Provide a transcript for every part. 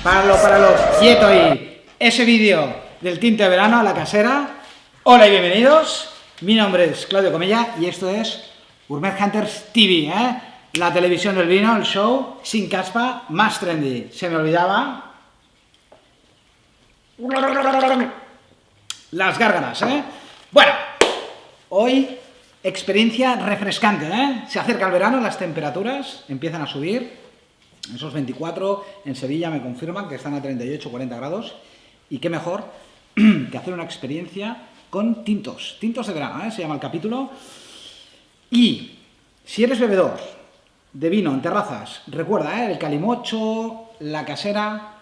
Páralo, quieto ahí. Ese vídeo del tinte de verano a la casera. Hola y bienvenidos. Mi nombre es Claudio Comella y esto es Gourmet Hunters TV, la televisión del vino, el show sin caspa más trendy. Se me olvidaba. Las gárgaras, Bueno, hoy experiencia refrescante, Se acerca el verano, las temperaturas empiezan a subir. Esos 24 en Sevilla me confirman que están a 38, 40 grados. Y qué mejor que hacer una experiencia con tintos de verano, se llama el capítulo. Y si eres bebedor de vino en terrazas, recuerda, el calimocho, la casera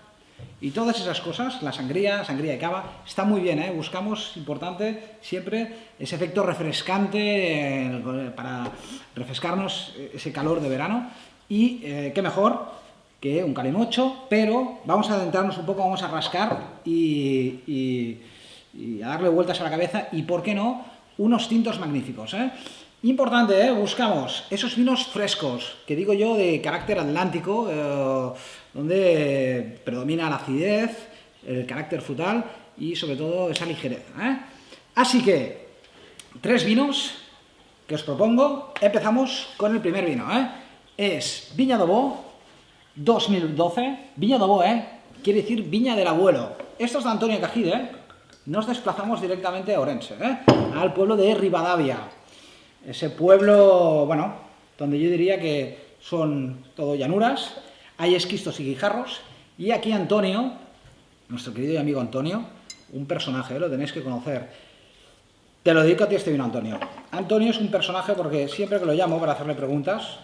y todas esas cosas, la sangría de cava, está muy bien, Buscamos, importante, siempre ese efecto refrescante para refrescarnos ese calor de verano. Y qué mejor que un calimocho, pero vamos a adentrarnos un poco, vamos a rascar y a darle vueltas a la cabeza y, ¿por qué no?, unos tintos magníficos, Importante, buscamos esos vinos frescos, que digo yo de carácter atlántico, donde predomina la acidez, el carácter frutal y sobre todo esa ligereza, Así que, 3 vinos que os propongo. Empezamos con el primer vino, Es Viña d'Obó 2012. Viña d'Obó, quiere decir viña del abuelo. Esto es de Antonio Cajide, Nos desplazamos directamente a Orense, al pueblo de Ribadavia. Ese pueblo, bueno, donde yo diría que son todo llanuras, hay esquistos y guijarros, y aquí Antonio, nuestro querido y amigo Antonio, un personaje, lo tenéis que conocer. Te lo dedico a ti este vino, Antonio. Antonio es un personaje porque siempre que lo llamo para hacerle preguntas,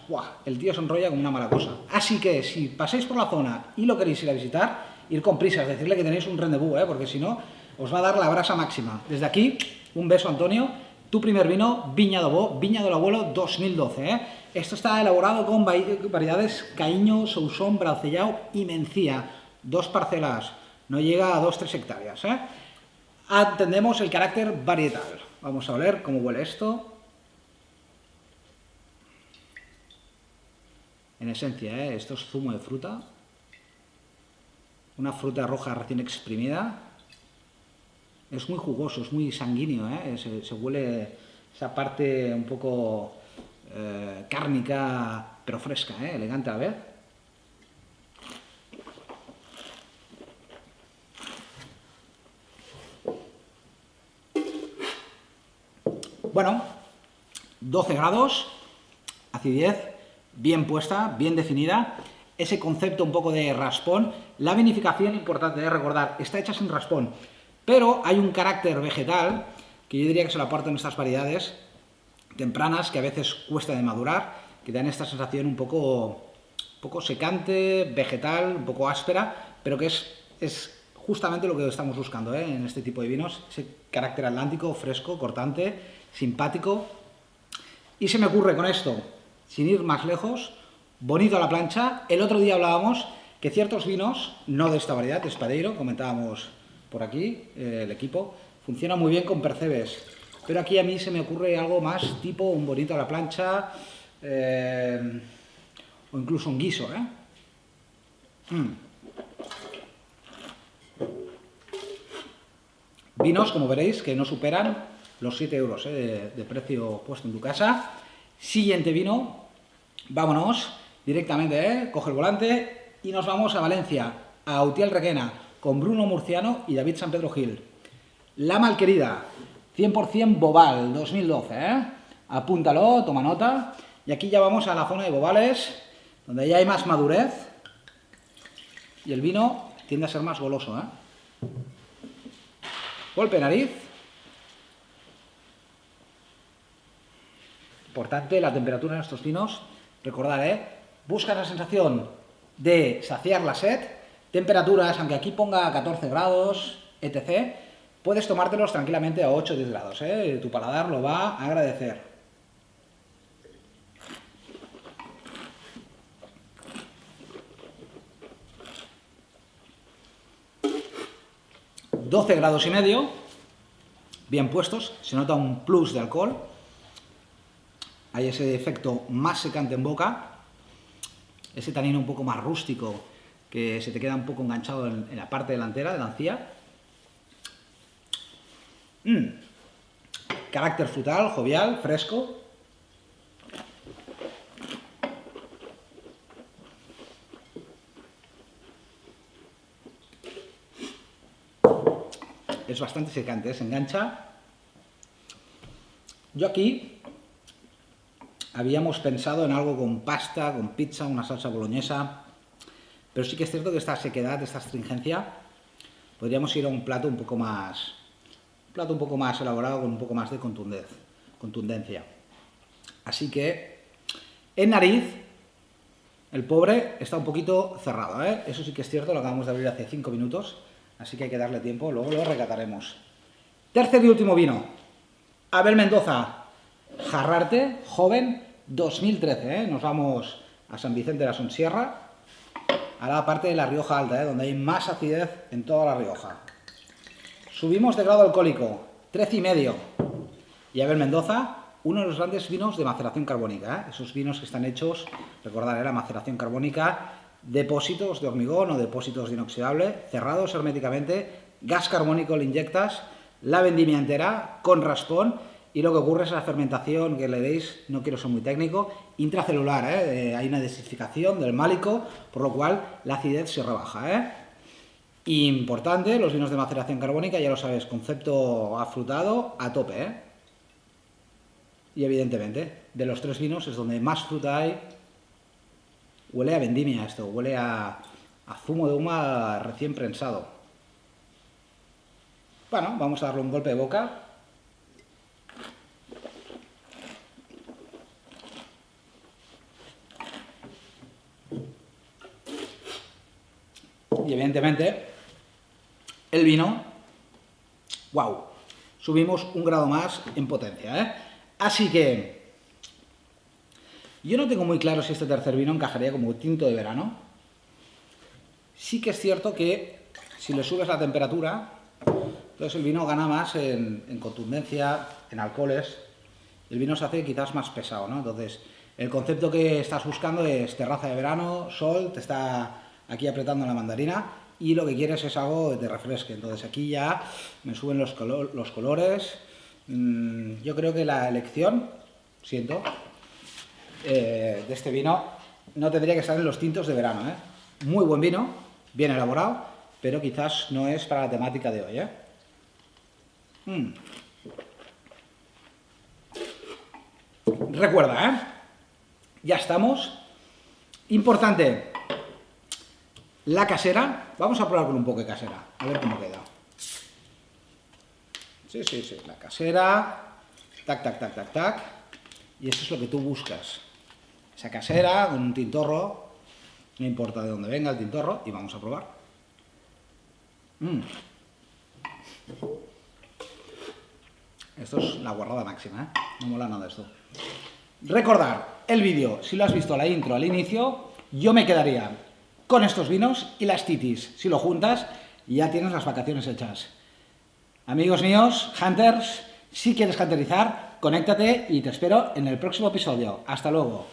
el tío se enrolla como una mala cosa. Así que si pasáis por la zona y lo queréis ir a visitar, ir con prisas, decirle que tenéis un rendezvous, porque si no, os va a dar la brasa máxima. Desde aquí, un beso, Antonio. Tu primer vino, Viña d'Obó, Viña del Abuelo 2012, Esto está elaborado con variedades Caíño, Sousón, Braucellao y Mencía. 2 parcelas, no llega a 2-3 hectáreas, Atendemos el carácter varietal. Vamos a oler cómo huele esto. En esencia, esto es zumo de fruta. Una fruta roja recién exprimida. Es muy jugoso, es muy sanguíneo, se huele esa parte un poco cárnica, pero fresca, elegante a la vez. Bueno, 12 grados, acidez, bien puesta, bien definida. Ese concepto un poco de raspón. La vinificación, importante de recordar, está hecha sin raspón. Pero hay un carácter vegetal que yo diría que se lo aportan estas variedades tempranas que a veces cuesta de madurar, que dan esta sensación un poco secante, vegetal, un poco áspera, pero que es justamente lo que estamos buscando en este tipo de vinos, ese carácter atlántico, fresco, cortante, simpático. Y se me ocurre con esto, sin ir más lejos, bonito a la plancha. El otro día hablábamos que ciertos vinos, no de esta variedad, de Espadeiro, comentábamos por aquí, el equipo, funciona muy bien con percebes, pero aquí a mí se me ocurre algo más tipo un bonito a la plancha, o incluso un guiso, Vinos, como veréis, que no superan los 7 euros de precio puesto en tu casa. Siguiente vino, vámonos directamente, coge el volante y nos vamos a Valencia, a Utiel Requena, con Bruno Murciano y David San Pedro Gil. La Malquerida, 100% Bobal, 2012, Apúntalo, toma nota. Y aquí ya vamos a la zona de Bobales, donde ya hay más madurez y el vino tiende a ser más goloso, Golpe de nariz. Importante la temperatura en estos vinos. Recordad, busca la sensación de saciar la sed. Temperaturas, aunque aquí ponga 14 grados, etc., puedes tomártelos tranquilamente a 8 o 10 grados, Tu paladar lo va a agradecer. ...12 grados y medio... ...bien puestos... ...se nota un plus de alcohol... ...hay ese efecto más secante en boca... ...ese tanino un poco más rústico... que se te queda un poco enganchado en la parte delantera de la encía. Carácter frutal, jovial, fresco. Es bastante secante, se engancha. Yo aquí habíamos pensado en algo con pasta, con pizza, una salsa boloñesa, pero sí que es cierto que esta sequedad, esta astringencia, podríamos ir a un plato un poco más elaborado, con un poco más de contundencia. Así que, en nariz, el pobre está un poquito cerrado, ¿eh? Eso sí que es cierto, lo acabamos de abrir hace 5 minutos, así que hay que darle tiempo, luego lo recataremos. Tercer y último vino, Abel Mendoza, Jarrarte, joven, 2013, ¿eh? Nos vamos a San Vicente de la Sonsierra, a la parte de la Rioja Alta, ¿eh? Donde hay más acidez en toda la Rioja. Subimos de grado alcohólico, 13,5. Y Abel Mendoza, uno de los grandes vinos de maceración carbónica, ¿eh? Esos vinos que están hechos, recordad, la maceración carbónica, depósitos de hormigón o depósitos de inoxidable, cerrados herméticamente, gas carbónico le inyectas, la vendimia entera, con raspón, y lo que ocurre es la fermentación que le deis, no quiero ser muy técnico, intracelular, ¿eh? Hay una desificación del málico, por lo cual la acidez se rebaja, ¿eh? Importante, los vinos de maceración carbónica, ya lo sabes, concepto afrutado a tope, ¿eh? Y evidentemente, de los 3 vinos es donde más fruta hay. Huele a vendimia esto, huele a zumo de uva recién prensado. Bueno, vamos a darle un golpe de boca. Y evidentemente, el vino, wow, subimos un grado más en potencia, ¿eh? Así que, yo no tengo muy claro si este tercer vino encajaría como tinto de verano. Sí que es cierto que si le subes la temperatura, entonces el vino gana más en contundencia, en alcoholes, el vino se hace quizás más pesado, ¿no? Entonces, el concepto que estás buscando es terraza de verano, sol, te está aquí apretando la mandarina y lo que quieres es algo que te refresque. Entonces aquí ya me suben los colores. Yo creo que la elección, de este vino no tendría que estar en los tintos de verano, ¿eh? Muy buen vino, bien elaborado, pero quizás no es para la temática de hoy, ¿eh? Recuerda, ¿eh? Ya estamos. Importante, la casera. Vamos a probar con un poco de casera, a ver cómo queda. Sí, la casera. Tac, tac, tac, tac, tac. Y eso es lo que tú buscas. Esa casera con un tintorro. No importa de dónde venga el tintorro. Y vamos a probar. Esto es la guarrada máxima, ¿eh? No mola nada esto. Recordar el vídeo, si lo has visto la intro al inicio, yo me quedaría con estos vinos y las titis. Si lo juntas, ya tienes las vacaciones hechas. Amigos míos, hunters, si quieres hunterizar, conéctate y te espero en el próximo episodio. Hasta luego.